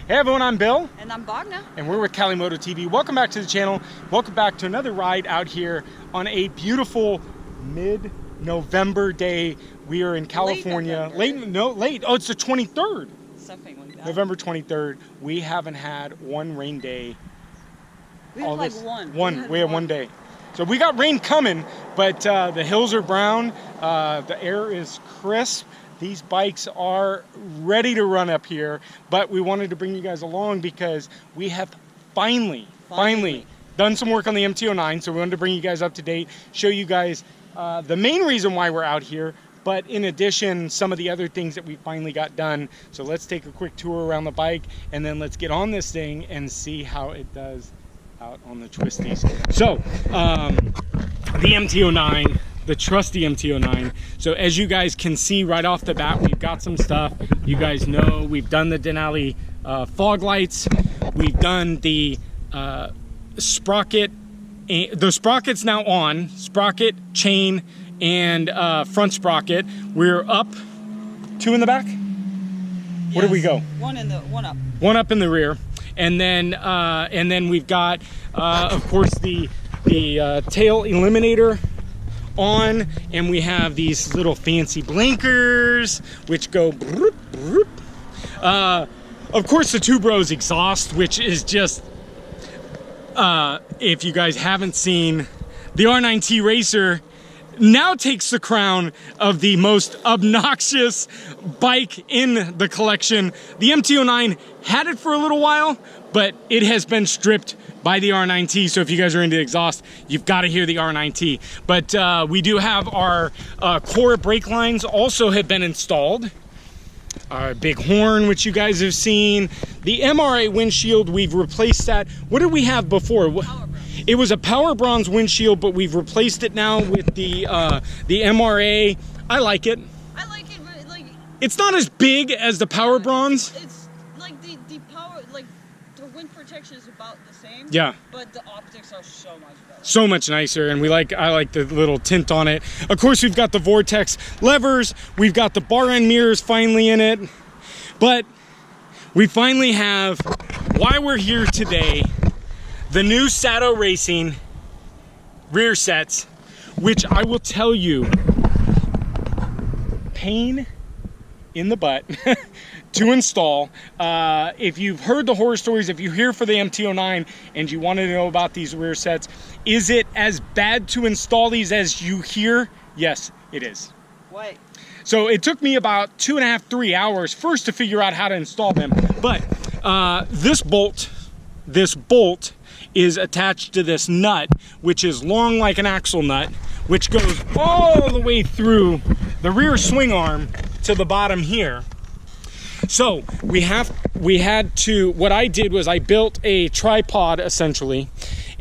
Hey everyone, I'm Bill. And I'm Bogna. And we're with Cali Moto TV. Welcome back to the channel. Welcome back to another ride out here on a beautiful mid-November day. We are in California. Late. Oh, it's the 23rd. Something like that. November 23rd. We haven't had one rain day. We had like one. We had one day. So we got rain coming, but the hills are brown. The air is crisp. These bikes are ready to run up here, but we wanted to bring you guys along because we have finally done some work on the MT-09, so we wanted to bring you guys up to date, show you guys the main reason why we're out here, but in addition, some of the other things that we finally got done. So let's take a quick tour around the bike, and then let's get on this thing and see how it does out on the twisties. So, the MT-09, the Trusty MT-09. So as you guys can see right off the bat, we've got some stuff. You guys know we've done the Denali fog lights. We've done the sprocket. The sprocket's now on. Sprocket, chain, and front sprocket. We're up. Two in the back? Yes. Where do we go? One up. One up in the rear. And then we've got, of course, the tail eliminator on, and we have these little fancy blinkers which go broop, broop. Of course, the Two Bros exhaust, which is just, if you guys haven't seen, the R9T Racer now takes the crown of the most obnoxious bike in the collection. The MT-09 had it for a little while, but it has been stripped by the R9T. So if you guys are into exhaust, you've got to hear the R9T. But we do have our core brake lines also have been installed. Our big horn, which you guys have seen. The MRA windshield, we've replaced that. What did we have before? It was a Power Bronze windshield, but we've replaced it now with the MRA. I like it. I like it, but like it's not as big as the Power Bronze. It's like the power, like the wind protection is about the same. Yeah. But the optics are so much better. So much nicer, and I like the little tint on it. Of course, we've got the Vortex levers. We've got the bar end mirrors finally in it, but we finally have why we're here today. The new Sato Racing rear sets, which I will tell you, pain in the butt to install. If you've heard the horror stories, if you're here for the MT-09 and you wanted to know about these rear sets, is it as bad to install these as you hear? Yes, it is. Wait. So it took me about 2.5 to 3 hours first to figure out how to install them. But this bolt is attached to this nut, which is long like an axle nut, which goes all the way through the rear swing arm to the bottom here. So what I did was I built a tripod essentially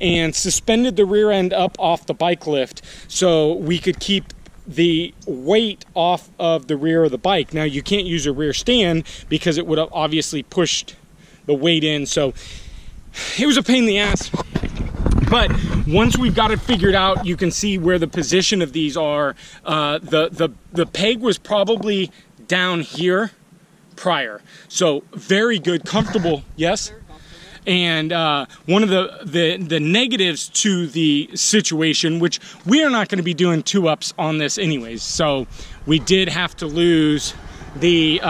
and suspended the rear end up off the bike lift so we could keep the weight off of the rear of the bike. Now you can't use a rear stand because it would have obviously pushed the weight in, so it was a pain in the ass. But once we've got it figured out, you can see where the position of these are. The peg was probably down here prior, so very good, comfortable. Yes. And one of the negatives to the situation, which we are not going to be doing 2-ups on this anyways, so we did have to lose the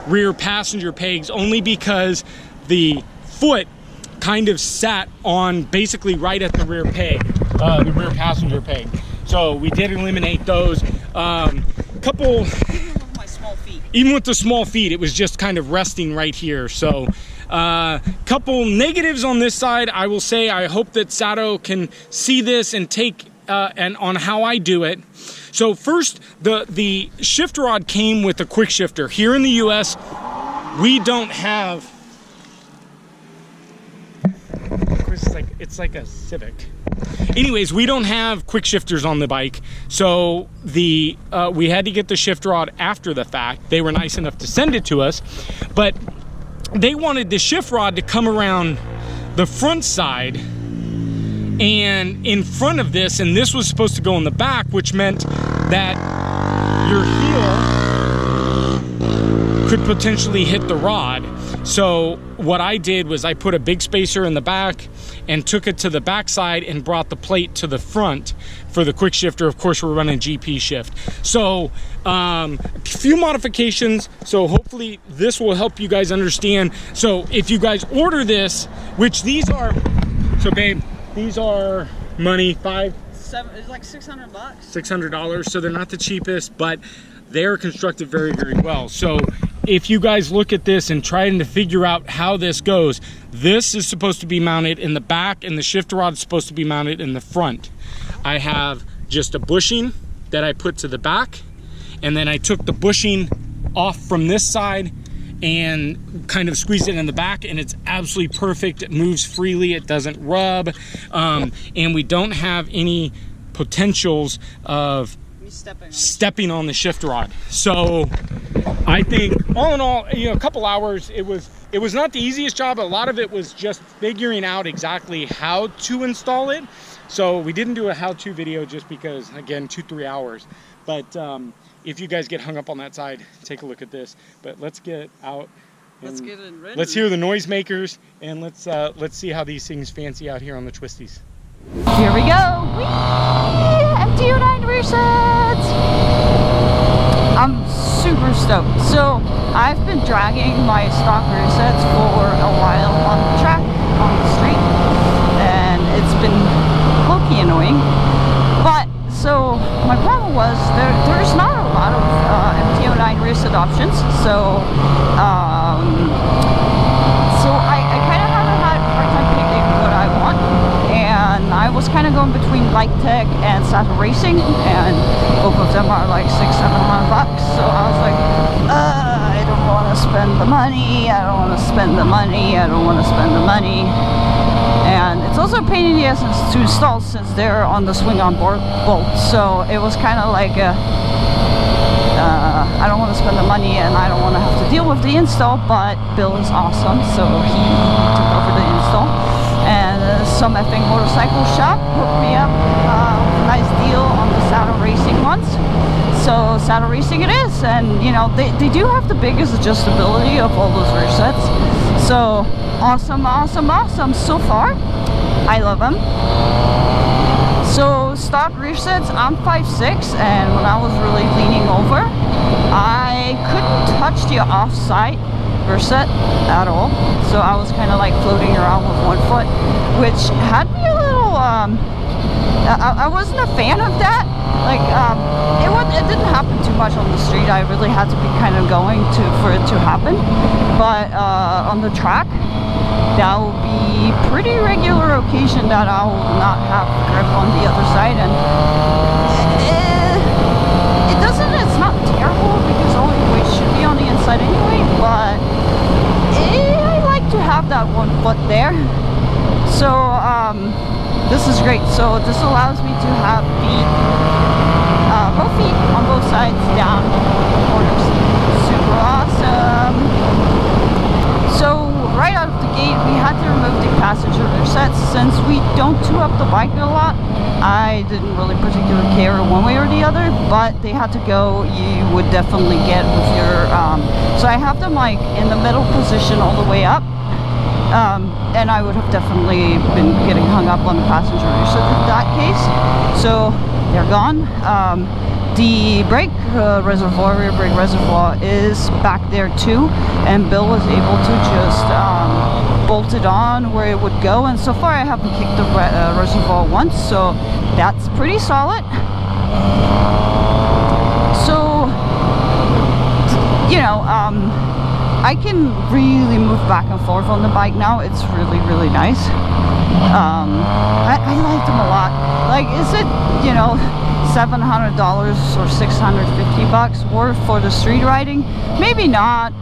rear passenger pegs only because the foot kind of sat on basically right at the rear peg, the rear passenger peg. So we did eliminate those. Couple. Even with my small feet. Even with the small feet, it was just kind of resting right here. So couple negatives on this side. I will say I hope that Sato can see this and take and on how I do it. So first, the shift rod came with a quick shifter. Here in the US, we don't have. It's like a Civic. Anyways, we don't have quick shifters on the bike, so we had to get the shift rod after the fact. They were nice enough to send it to us, but they wanted the shift rod to come around the front side and in front of this, and this was supposed to go in the back, which meant that your heel could potentially hit the rod. So what I did was I put a big spacer in the back and took it to the back side and brought the plate to the front for the quick shifter. Of course, we're running GP shift. So a few modifications. So hopefully this will help you guys understand. So if you guys order this, which these are, so babe, these are money, It's like $600. $600. So they're not the cheapest, but they're constructed very, very well. So if you guys look at this and trying to figure out how this goes, this is supposed to be mounted in the back and the shifter rod is supposed to be mounted in the front. I have just a bushing that I put to the back, and then I took the bushing off from this side and kind of squeezed it in the back, and it's absolutely perfect. It moves freely, it doesn't rub, and we don't have any potentials of stepping on the shift rod. So I think all in all, you know, a couple hours, it was not the easiest job. A lot of it was just figuring out exactly how to install it. So we didn't do a how-to video just because, again, 2-3 hours. But if you guys get hung up on that side, take a look at this. But let's get out. Let's get it ready. Let's hear the noisemakers, and let's see how these things fancy out here on the twisties. Here we go. Whee! MT-09 rear sets. I'm super stoked. So I've been dragging my stock rear sets for a while on the track, on the street, and it's been low-key annoying. But so my problem was there's not a lot of MT-09 rear set options. So I kind of haven't had a hard time picking what I want. And I was kind of going between Bike Tech and Sato Racing, and both of them are like $600-700. So I was like, I don't want to spend the money. I don't want to spend the money. I don't want to spend the money. And it's also a pain in the ass to install since they're on the swing-on bolt. So it was kind of like I don't want to spend the money, and I don't want to have to deal with the install. But Bill is awesome, so he took over the install. And some effing motorcycle shop hooked me up with a nice deal on the Sato Racing ones. So Sato Racing it is, and you know they do have the biggest adjustability of all those rear sets. So awesome, awesome, awesome. So far, I love them. So stock rear sets, I'm 5'6", and when I was really leaning over, I couldn't touch the off-side rear set at all. So I was kind of like floating around with one foot, which had me a little, I wasn't a fan of that. Like, it didn't happen too much on the street. I really had to be kind of going for it to happen. But on the track, that will be pretty regular occasion that I will not have grip on the other side. And it's not terrible because all your weight should be on the inside anyway, but I like to have that one foot there. So this is great. So this allows me to have both feet on both sides down corners. Super awesome. So right out of the gate, we had to remove the passenger rear sets. Since we don't tow up the bike a lot, I didn't really particularly care one way or the other, but they had to go. You would definitely get with your so I have them like in the middle position all the way up, and I would have definitely been getting hung up on the passenger rear set in that case. So they're gone. The brake reservoir, rear brake reservoir, is back there too, and Bill was able to just bolt it on where it would go, and so far I haven't kicked the reservoir once, so that's pretty solid. So, you know, I can really move back and forth on the bike now. It's really, really nice. I like them a lot. Like, is it, you know, $700 or $650 worth for the street riding? Maybe not,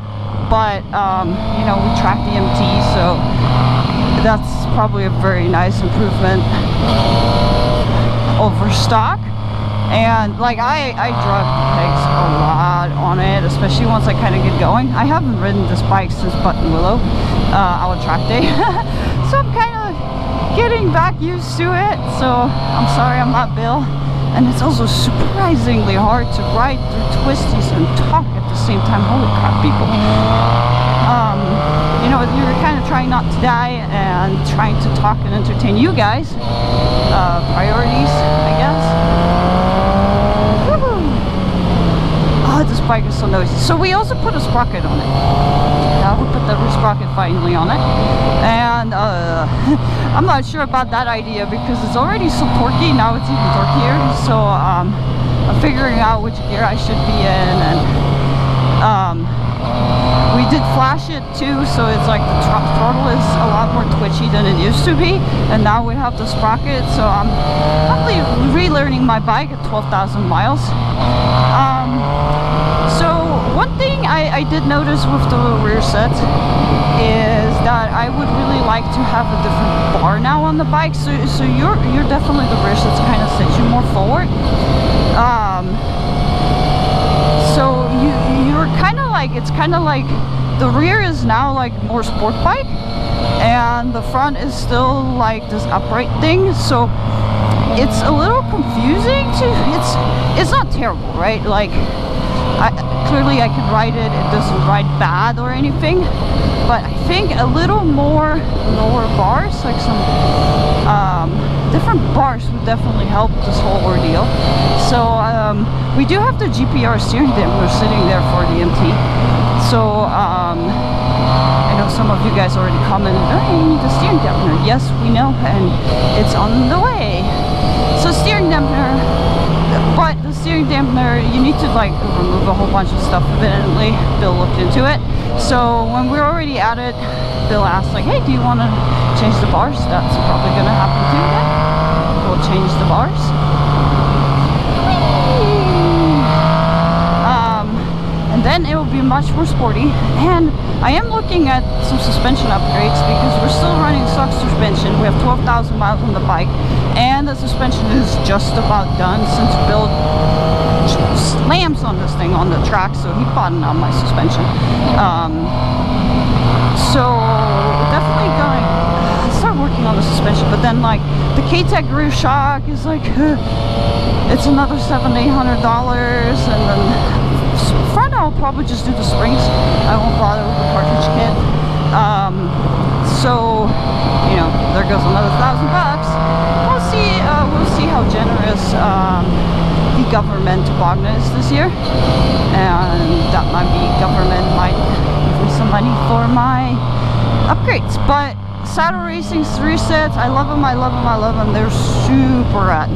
but you know, we track the MT, so that's probably a very nice improvement over stock. And like I drug pegs a lot on it, especially once I kind of get going. I haven't ridden this bike since Button Willow, our track day, so I'm kind of getting back used to it. So I'm sorry I'm not Bill. And it's also surprisingly hard to ride through twisties and talk at the same time. Holy crap, people. you know, you're kind of trying not to die and trying to talk and entertain you guys. Priorities, I guess. Woohoo! Oh, this bike is so noisy. So we also put a sprocket on it. We put the sprocket finally on it, and I'm not sure about that idea because it's already so torquey. Now it's even torquier. So I'm figuring out which gear I should be in, and we did flash it too, so it's like the throttle is a lot more twitchy than it used to be, and now we have the sprocket, so I'm probably relearning my bike at 12,000 miles. So one thing I did notice with the rear set is that I would really like to have a different bar now on the bike, so you're definitely, the rear set's kind of sets you more forward. So you're kind of like, it's kind of like the rear is now like more sport bike, and the front is still like this upright thing. So it's a little confusing to, it's not terrible, right? Like clearly I can ride it, it doesn't ride bad or anything, but I think a little more lower bars, like some different bars would definitely help this whole ordeal. So we do have the GPR steering dampener sitting there for the MT. So I know some of you guys already commented, oh, you need the steering dampener. Yes, we know, and it's on the way. So steering dampener, but the steering dampener, you need to like remove a whole bunch of stuff evidently. Bill looked into it. So when we're already at it, Bill asked like, hey, do you want to change the bars? That's probably going to happen too then. We'll change the bars. And then it will be much more sporty. And I am looking at some suspension upgrades because we're still running stock suspension. We have 12,000 miles on the bike, and the suspension is just about done since Bill slams on this thing on the track, so he bought on my suspension. So definitely going to start working on the suspension, but then like the K-Tech rear shock is like it's another $700-800, and then front I'll probably just do the springs. I won't bother with the cartridge kit. So you know, there goes another $1,000. We'll see how generous the government Wagner is this year, and that might be government might give me some money for my upgrades. But Sato Racing's 3 sets, I love them, I love them, I love them. They're super rad.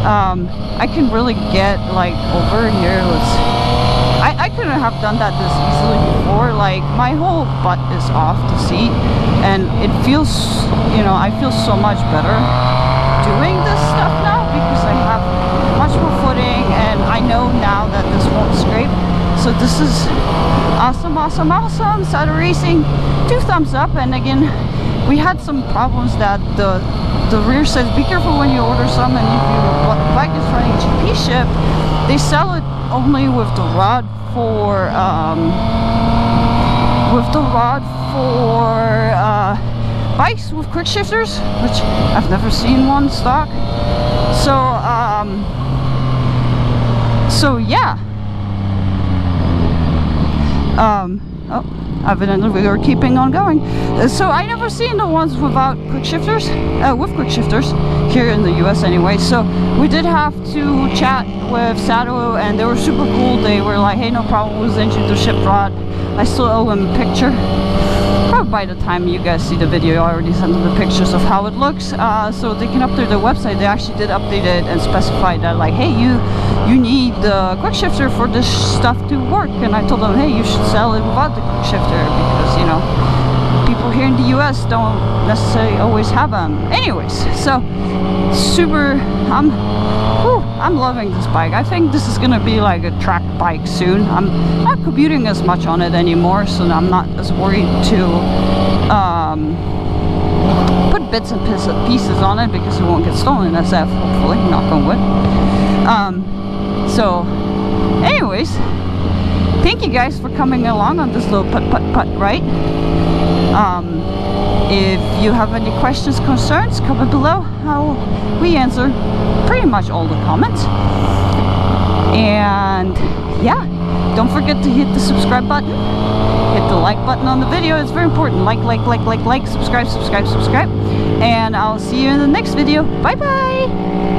I can really get like over here. I couldn't have done that this easily before. Like my whole butt is off the seat, and it feels, you know, I feel so much better doing this stuff now because I have much more footing, and I know now that this won't scrape. So this is awesome, awesome, awesome. Sato Racing, 2 thumbs up. And again, we had some problems that the rear says be careful when you order some, and if the bike is running GP ship, they sell it only with the rod for bikes with quick shifters, which I've never seen one stock. So yeah. Oh, evidently we are keeping on going. So I never seen the ones without quick shifters, with quick shifters here in the US anyway. So we did have to chat with Sato, and they were super cool. They were like, hey, no problem, we'll send you the ship rod. I still owe them a picture. Probably by the time you guys see the video, I already sent them the pictures of how it looks, so they can update their website. They actually did update it and specify that like, hey, you need the quick shifter for this stuff to work. And I told them, hey, you should sell it without the quick shifter because, you know, people here in the US don't necessarily always have them. Anyways, so super, I'm loving this bike. I think this is gonna be like a track bike soon. I'm not commuting as much on it anymore, so I'm not as worried to put bits and pieces on it because it won't get stolen SF, hopefully, knock on wood. So anyways, thank you guys for coming along on this little putt ride. If you have any questions, concerns, comment below. We answer pretty much all the comments. And yeah, don't forget to hit the subscribe button hit the like button on the video. It's very important. Like, subscribe, and I'll see you in the next video. Bye bye.